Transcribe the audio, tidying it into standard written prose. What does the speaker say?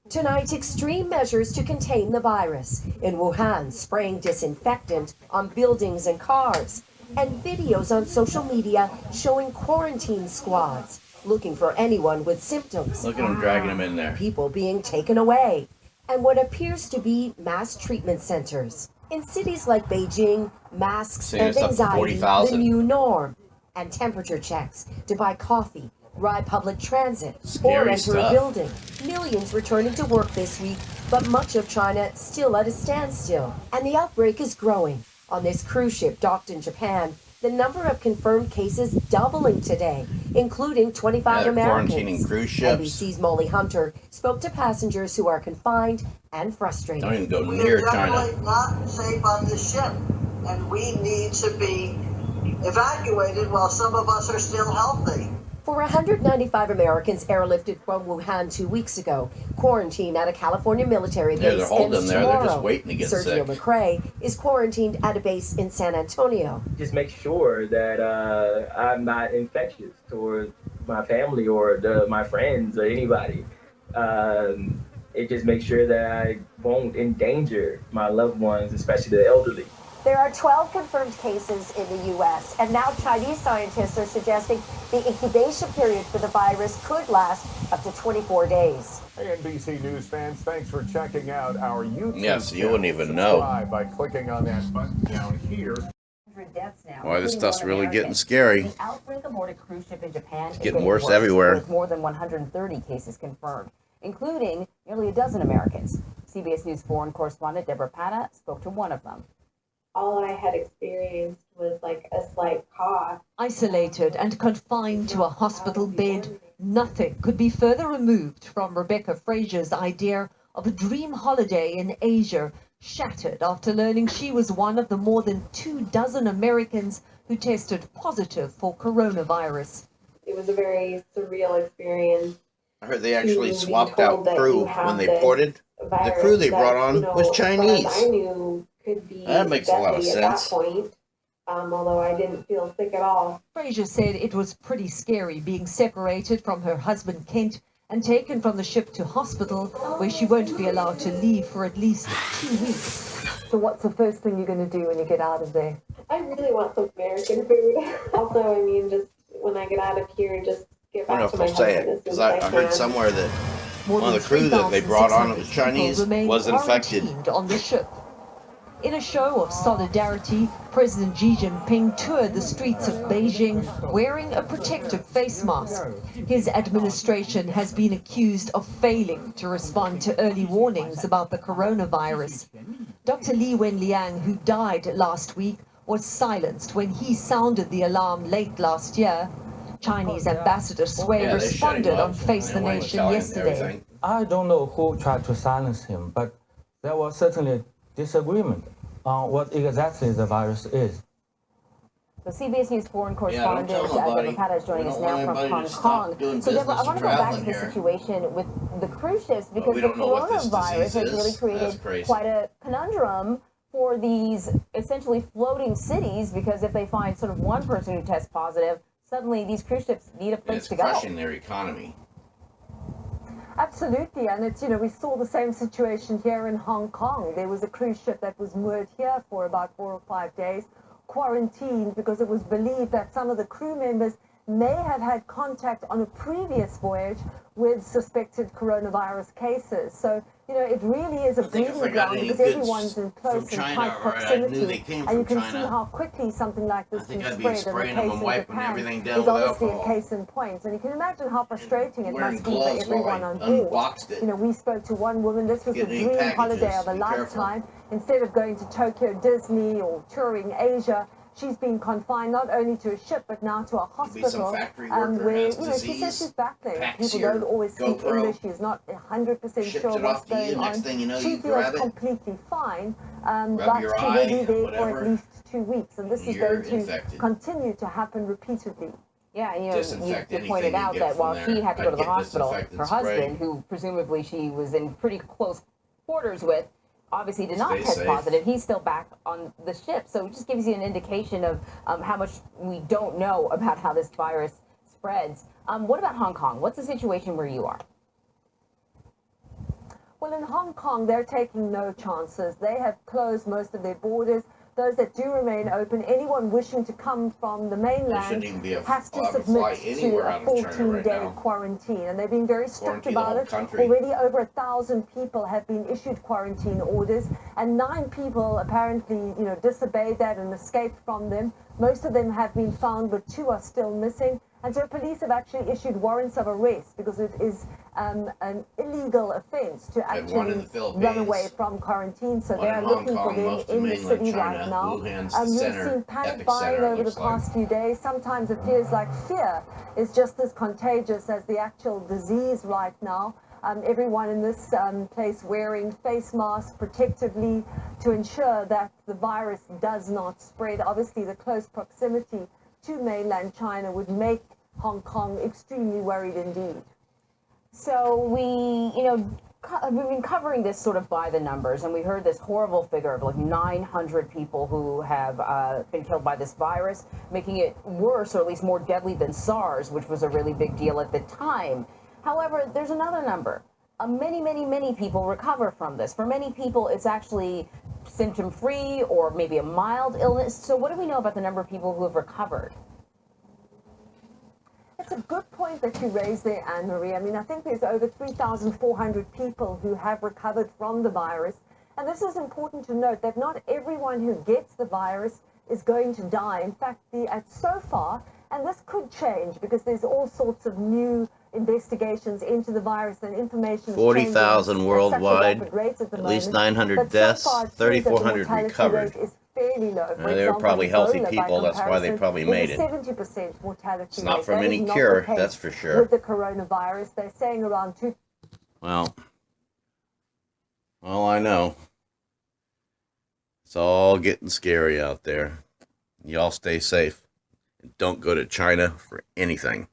Tonight, extreme measures to contain the virus. In Wuhan, spraying disinfectant on buildings and cars. And videos on social media showing quarantine squads looking for anyone with symptoms. Look at them dragging them in there. People being taken away. And what appears to be mass treatment centers. In cities like Beijing, masks and anxiety, the new norm. And temperature checks to buy coffee, ride public transit, or enter a building. Millions returning to work this week, but much of China still at a standstill. And the outbreak is growing. On this cruise ship docked in Japan, the number of confirmed cases doubling today, including 25 Americans. Quarantining cruise ships. NBC's Molly Hunter spoke to passengers who are confined and frustrated. Don't even go near China. We're definitely not safe on this ship, and we need to be evacuated while some of us are still healthy. For 195 Americans airlifted from Wuhan 2 weeks ago, quarantine at a California military base ends tomorrow. They're just waiting to get Sergio sick. McRae is quarantined at a base in San Antonio. Just make sure that I'm not infectious towards my family or my friends or anybody. It just makes sure that I won't endanger my loved ones, especially the elderly. There are 12 confirmed cases in the U.S., and now Chinese scientists are suggesting the incubation period for the virus could last up to 24 days. Hey, NBC News fans, thanks for checking out our YouTube Yeah, so you channel. wouldn't even know. Subscribe by clicking on that button down here. Boy, this stuff's really getting scary. The outbreak aboard a cruise ship in Japan is getting worse everywhere. With more than 130 cases confirmed, including nearly a dozen Americans. CBS News foreign correspondent Deborah Patta spoke to one of them. All I had experienced was like a slight cough. Isolated and confined to a hospital bed, nothing could be further removed from Rebecca Fraser's idea of a dream holiday in Asia, shattered after learning she was one of the more than 24 Americans who tested positive for coronavirus. It was a very surreal experience. I heard they actually swapped out crew when they ported. The crew they brought on was Chinese. I knew could be that makes a lot of sense. At that point, although I didn't feel sick at all. Fraser said it was pretty scary being separated from her husband Kent and taken from the ship to hospital, where she won't be allowed to leave for at least 2 weeks. So what's the first thing you're going to do when you get out of there? I really want some American food. Also, I mean, just when I get out of here, just get back to my husband. Because I heard somewhere that one of the crew that they brought on, it was Chinese, was infected on the ship. In a show of solidarity, President Xi Jinping toured the streets of Beijing wearing a protective face mask. His administration has been accused of failing to respond to early warnings about the coronavirus. Dr. Li Wenliang, who died last week, was silenced when he sounded the alarm late last year. Chinese Ambassador Sui responded on Face the Nation yesterday. I don't know who tried to silence him, but there was certainly disagreement on what exactly the virus is. So CBS News foreign correspondent Deborah Patta is joining us now from Hong Kong. So Deborah, I want to go back to the situation with the cruise ships, because the coronavirus has really created quite a conundrum for these essentially floating cities, because if they find sort of one person who tests positive, suddenly these cruise ships need a place to go. It's crushing their economy. Absolutely, and it's, we saw the same situation here in Hong Kong. There was a cruise ship that was moored here for about 4 or 5 days, quarantined because it was believed that some of the crew members may have had contact on a previous voyage with suspected coronavirus cases. So, it really is a breeding ground because everyone's in close and tight proximity, and you can see how quickly something like this can spread. And the case in Japan is obviously a case in point, and you can imagine how frustrating it must be for everyone on board. We spoke to one woman. This was the dream holiday of a lifetime. Instead of going to Tokyo Disney or touring Asia, she's been confined not only to a ship, but now to a hospital, where, she says she's battling. People don't always speak English. She's not 100% sure what's going on. She feels completely fine, but she will be there for at least 2 weeks, and this is going to continue to happen repeatedly. Yeah, you pointed out that while she had to go to the hospital, her husband, who presumably she was in pretty close quarters with, obviously did not test positive. He's still back on the ship. So it just gives you an indication of how much we don't know about how this virus spreads. What about Hong Kong? What's the situation where you are? Well, in Hong Kong, they're taking no chances. They have closed most of their borders. Those that do remain open, anyone wishing to come from the mainland has to submit to a 14-day quarantine. And they've been very strict about it. Already over 1,000 people have been issued quarantine orders, and 9 people apparently, disobeyed that and escaped from them. Most of them have been found, but 2 are still missing. And so police have actually issued warrants of arrest because it is an illegal offense to actually run away from quarantine. So they are looking for them in the city right now. You've seen panic buying over the past few days. Sometimes it feels like fear is just as contagious as the actual disease right now. Everyone in this place wearing face masks protectively to ensure that the virus does not spread. Obviously, the close proximity to mainland China would make Hong Kong extremely worried indeed. So we've been covering this sort of by the numbers, and we heard this horrible figure of like 900 people who have been killed by this virus, making it worse, or at least more deadly than SARS, which was a really big deal at the time. However, there's another number. Many people recover from this. For many people, it's actually symptom-free or maybe a mild illness. So what do we know about the number of people who have recovered? It's a good point that you raised there, Anne-Marie. I mean, I think there's over 3,400 people who have recovered from the virus. And this is important to note that not everyone who gets the virus is going to die. In fact, so far, and this could change because there's all sorts of new investigations into the virus and information. 40,000 worldwide, at least 900 deaths, 3,400 recovered. Fairly low. They were probably healthy people, that's why they probably made it. 70% mortality. It's not from any cure, that's for sure. With the coronavirus, they're saying around 2. Well, all I know, it's all getting scary out there. Y'all stay safe. And don't go to China for anything.